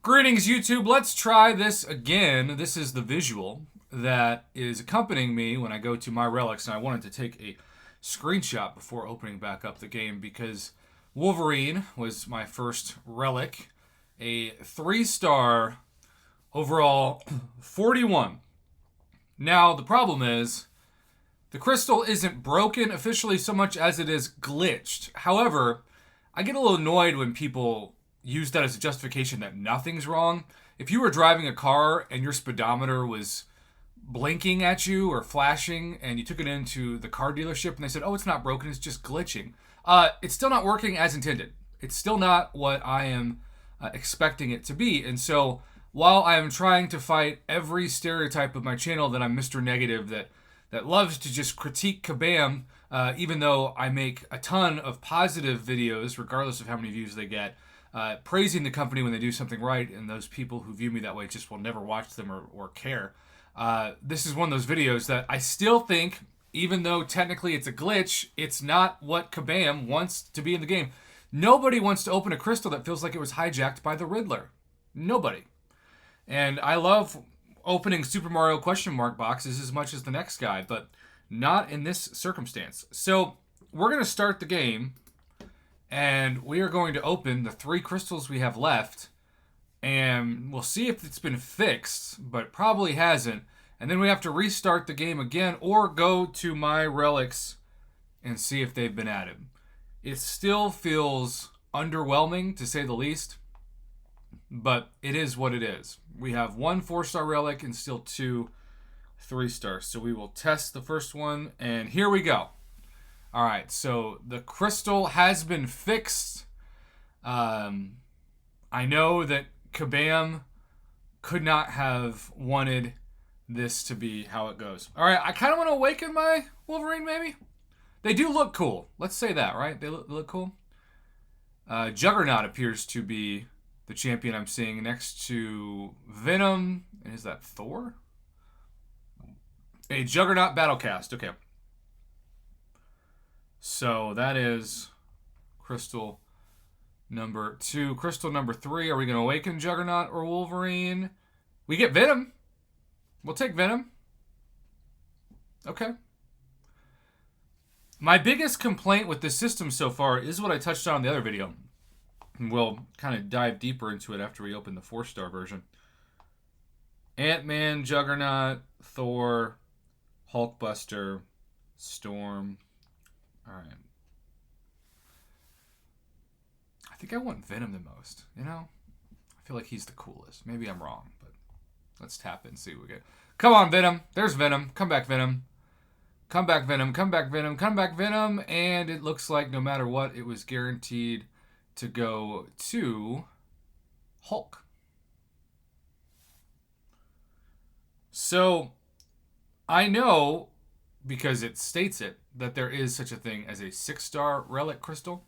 Greetings, YouTube. Let's try this again. This is the visual that is accompanying me when I go to my relics, and I wanted to take a screenshot before opening back up the game because Wolverine was my first relic, a 3-star overall 41. Now, the problem is the crystal isn't broken officially so much as it is glitched. However, I get a little annoyed when people use that as a justification that nothing's wrong. If you were driving a car and your speedometer was blinking at you or flashing and you took it into the car dealership and they said, oh, it's not broken, it's just glitching, it's still not working as intended. It's still not what I am expecting it to be. And so while I am trying to fight every stereotype of my channel that I'm Mr. Negative that loves to just critique Kabam, even though I make a ton of positive videos, regardless of how many views they get, praising the company when they do something right, and those people who view me that way just will never watch them or care. This is one of those videos that I still think, even though technically it's a glitch, it's not what Kabam wants to be in the game. Nobody wants to open a crystal that feels like it was hijacked by the Riddler. Nobody. And I love opening Super Mario question mark boxes as much as the next guy, but not in this circumstance. So we're going to start the game, and we are going to open the 3 crystals we have left, and we'll see if it's been fixed, but it probably hasn't. And then we have to restart the game again or go to my relics and see if they've been added. It still feels underwhelming, to say the least, but it is what it is. We have 1 4-star relic and still 2 3-stars. So we will test the first one, and here we go. All right, so the crystal has been fixed. I know that Kabam could not have wanted this to be how it goes. All right, I kind of want to awaken my Wolverine, maybe. They do look cool. Let's say that, right? They look cool. Juggernaut appears to be the champion I'm seeing next to Venom. And is that Thor? A Juggernaut Battlecast. Okay. So that is crystal number 2. Crystal number 3. Are we going to awaken Juggernaut or Wolverine? We get Venom. We'll take Venom. Okay. My biggest complaint with this system so far is what I touched on in the other video. And we'll kind of dive deeper into it after we open the 4-star version. Ant-Man, Juggernaut, Thor, Hulkbuster, Storm. All right. I think I want Venom the most, you know? I feel like he's the coolest. Maybe I'm wrong, but let's tap it and see what we get. Come on, Venom. There's Venom. Come back, Venom. Come back, Venom. Come back, Venom. Come back, Venom. And it looks like no matter what, it was guaranteed to go to Hulk. So I know, because it states it, that there is such a thing as a 6-star relic crystal.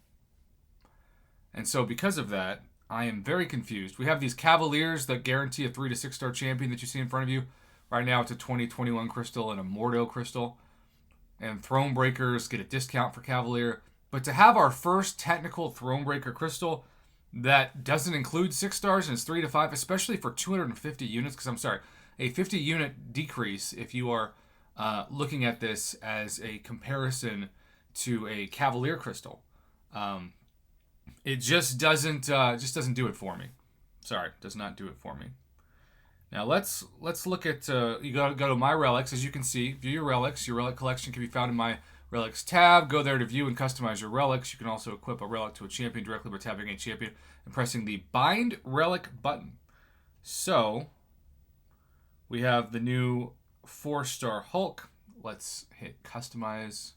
And so because of that, I am very confused. We have these Cavaliers that guarantee a 3 to 6-star champion that you see in front of you. Right now it's a 2021 crystal and a Mordo crystal. And Thronebreakers get a discount for Cavalier. But to have our first technical Thronebreaker crystal that doesn't include 6 stars and it's 3 to 5, especially for 250 units, because I'm sorry, a 50 unit decrease if you are looking at this as a comparison to a Cavalier crystal. It just doesn't do it for me. Sorry, does not do it for me. Now let's look at you go to my relics. As you can see, view your relics. Your relic collection can be found in my relics tab. Go there to view and customize your relics. You can also equip a relic to a champion directly by tapping a champion and pressing the bind relic button. So we have the new 4-star Hulk. Let's hit customize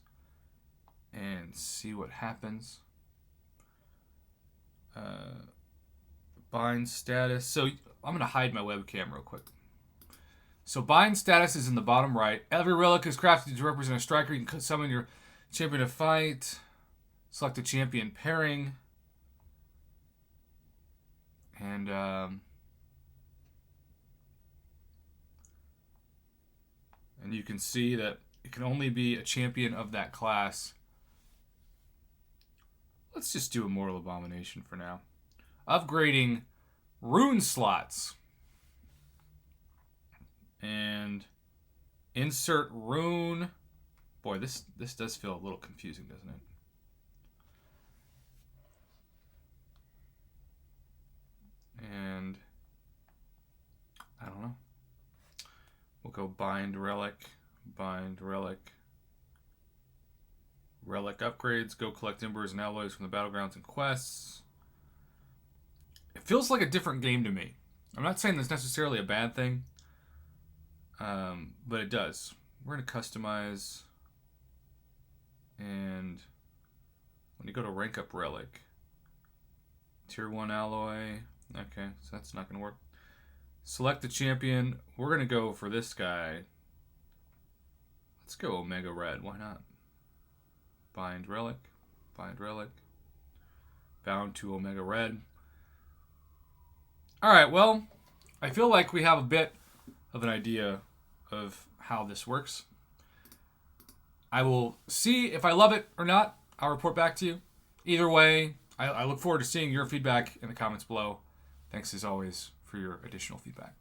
and see what happens. Bind status. So I'm going to hide my webcam real quick. So bind status is in the bottom right. Every relic is crafted to represent a striker. You can summon your champion to fight. Select a champion pairing. And you can see that it can only be a champion of that class. Let's just do Immortal Abomination for now. Upgrading rune slots. And insert rune. Boy, this does feel a little confusing, doesn't it? And I don't know. We'll go bind relic, relic upgrades, go collect embers and alloys from the battlegrounds and quests. It feels like a different game to me. I'm not saying that's necessarily a bad thing, but it does. We're going to customize, and when you go to rank up relic, tier 1 alloy, okay, so that's not going to work. Select the champion. We're going to go for this guy. Let's go Omega Red. Why not? Bind relic. Bound to Omega Red. Alright, well, I feel like we have a bit of an idea of how this works. I will see if I love it or not. I'll report back to you. Either way, I look forward to seeing your feedback in the comments below. Thanks as always for your additional feedback.